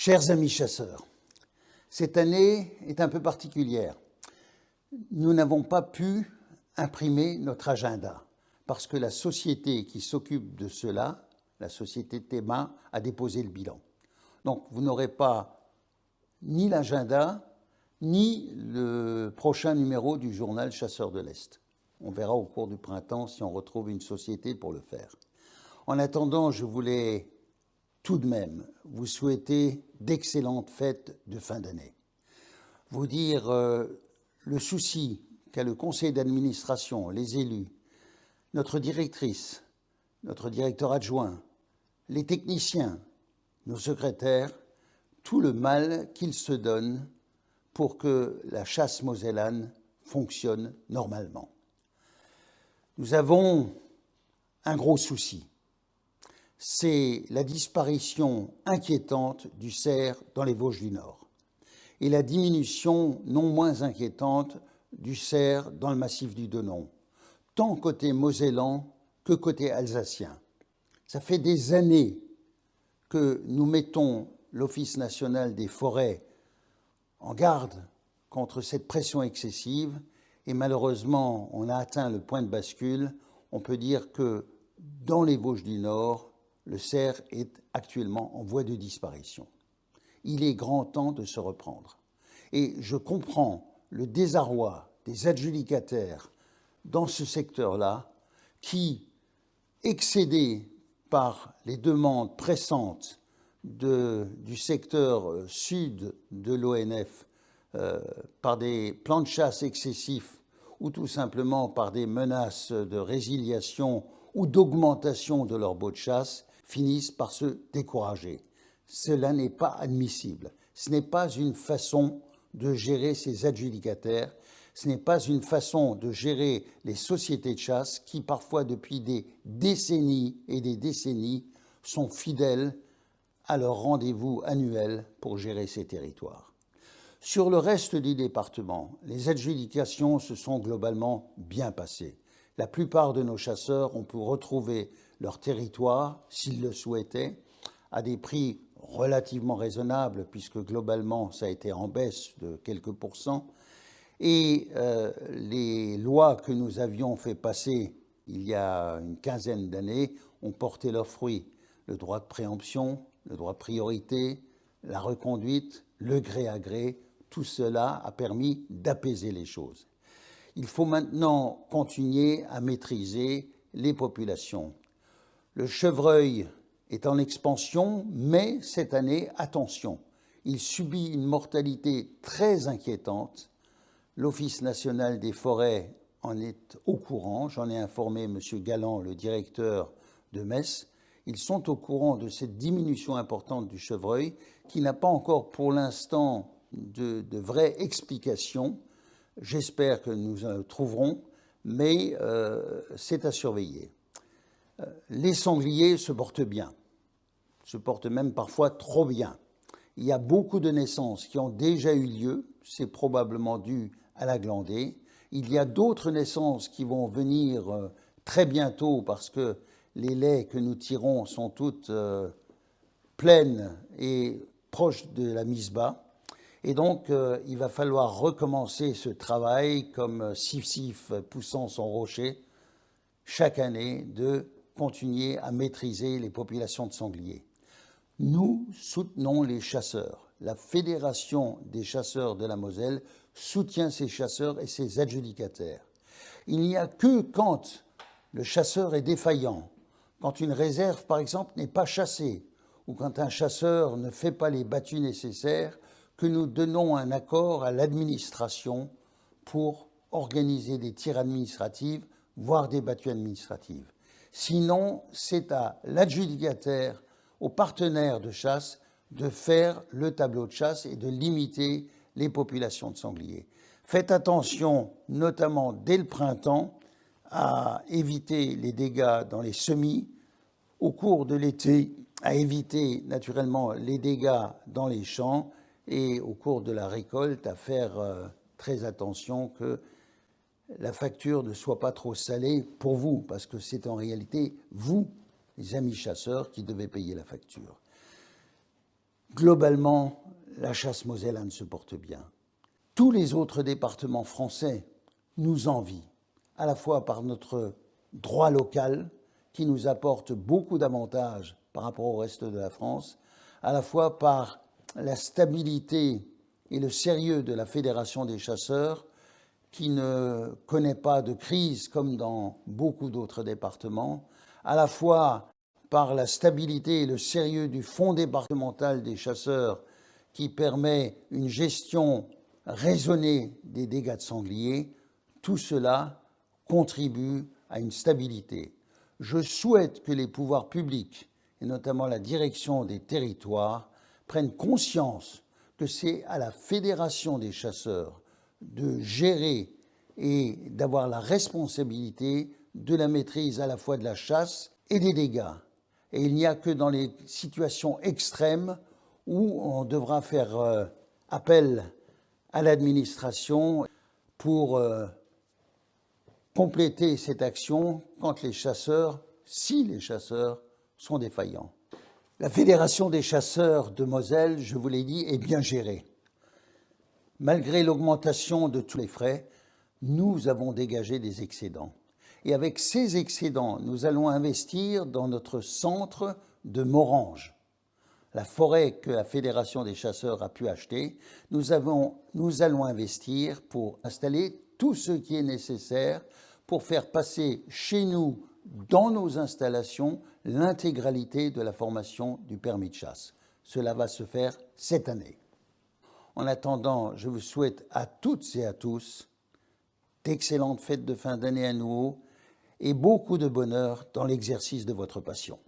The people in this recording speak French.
Chers amis chasseurs, cette année est un peu particulière. Nous n'avons pas pu imprimer notre agenda parce que la société qui s'occupe de cela, la société Théma, a déposé le bilan. Donc vous n'aurez pas ni l'agenda, ni le prochain numéro du journal Chasseurs de l'Est. On verra au cours du printemps si on retrouve une société pour le faire. En attendant, je voulais tout de même vous souhaiter d'excellentes fêtes de fin d'année. Vous dire le souci qu'a le conseil d'administration, les élus, notre directrice, notre directeur adjoint, les techniciens, nos secrétaires, tout le mal qu'ils se donnent pour que la chasse mosellane fonctionne normalement. Nous avons un gros souci. C'est la disparition inquiétante du cerf dans les Vosges du Nord et la diminution non moins inquiétante du cerf dans le massif du Donon, tant côté mosellan que côté alsacien. Ça fait des années que nous mettons l'Office national des forêts en garde contre cette pression excessive et malheureusement, on a atteint le point de bascule. On peut dire que dans les Vosges du Nord, le cerf est actuellement en voie de disparition. Il est grand temps de se reprendre. Et je comprends le désarroi des adjudicataires dans ce secteur-là qui, excédés par les demandes pressantes du secteur sud de l'ONF, par des plans de chasse excessifs ou tout simplement par des menaces de résiliation ou d'augmentation de leur baux de chasse, finissent par se décourager. Cela n'est pas admissible. Ce n'est pas une façon de gérer ces adjudicataires. Ce n'est pas une façon de gérer les sociétés de chasse qui, parfois depuis des décennies et des décennies, sont fidèles à leur rendez-vous annuel pour gérer ces territoires. Sur le reste du département, les adjudications se sont globalement bien passées. La plupart de nos chasseurs ont pu retrouver leur territoire, s'ils le souhaitaient, à des prix relativement raisonnables, puisque globalement, ça a été en baisse de quelques pourcents. Et les lois que nous avions fait passer il y a une quinzaine d'années ont porté leurs fruits. Le droit de préemption, le droit de priorité, la reconduite, le gré à gré, tout cela a permis d'apaiser les choses. Il faut maintenant continuer à maîtriser les populations. Le chevreuil est en expansion, mais cette année, attention, il subit une mortalité très inquiétante. L'Office national des forêts en est au courant. J'en ai informé M. Galland, le directeur de Metz. Ils sont au courant de cette diminution importante du chevreuil qui n'a pas encore pour l'instant de vraies explications. J'espère que nous en trouverons, mais c'est à surveiller. Les sangliers se portent bien, se portent même parfois trop bien. Il y a beaucoup de naissances qui ont déjà eu lieu, c'est probablement dû à la glandée. Il y a d'autres naissances qui vont venir très bientôt parce que les laits que nous tirons sont toutes pleines et proches de la mise bas. Et donc, il va falloir recommencer ce travail comme Sisyphe poussant son rocher chaque année de continuer à maîtriser les populations de sangliers. Nous soutenons les chasseurs. La Fédération des chasseurs de la Moselle soutient ces chasseurs et ces adjudicataires. Il n'y a que quand le chasseur est défaillant, quand une réserve, par exemple, n'est pas chassée, ou quand un chasseur ne fait pas les battues nécessaires, que nous donnons un accord à l'administration pour organiser des tirs administratifs, voire des battues administratives. Sinon, c'est à l'adjudicataire, aux partenaires de chasse, de faire le tableau de chasse et de limiter les populations de sangliers. Faites attention, notamment dès le printemps, à éviter les dégâts dans les semis, au cours de l'été, à éviter naturellement les dégâts dans les champs et au cours de la récolte, à faire très attention que la facture ne soit pas trop salée pour vous, parce que c'est en réalité vous, les amis chasseurs, qui devez payer la facture. globalement, la chasse mosellane se porte bien. Tous les autres départements français nous envient, à la fois par notre droit local, qui nous apporte beaucoup d'avantages par rapport au reste de la France, à la fois par la stabilité et le sérieux de la Fédération des chasseurs, qui ne connaît pas de crise comme dans beaucoup d'autres départements, à la fois par la stabilité et le sérieux du Fonds départemental des chasseurs, qui permet une gestion raisonnée des dégâts de sanglier. Tout cela contribue à une stabilité. Je souhaite que les pouvoirs publics, et notamment la direction des territoires, prennent conscience que c'est à la Fédération des chasseurs de gérer et d'avoir la responsabilité de la maîtrise à la fois de la chasse et des dégâts. Et il n'y a que dans les situations extrêmes où on devra faire appel à l'administration pour compléter cette action quand les chasseurs, si les chasseurs, sont défaillants. La Fédération des chasseurs de Moselle, je vous l'ai dit, est bien gérée. Malgré l'augmentation de tous les frais, nous avons dégagé des excédents. Et avec ces excédents, nous allons investir dans notre centre de Morhange. La forêt que la Fédération des chasseurs a pu acheter, nous allons investir pour installer tout ce qui est nécessaire pour faire passer chez nous, dans nos installations, l'intégralité de la formation du permis de chasse. Cela va se faire cette année. En attendant, je vous souhaite à toutes et à tous d'excellentes fêtes de fin d'année à nouveau et beaucoup de bonheur dans l'exercice de votre passion.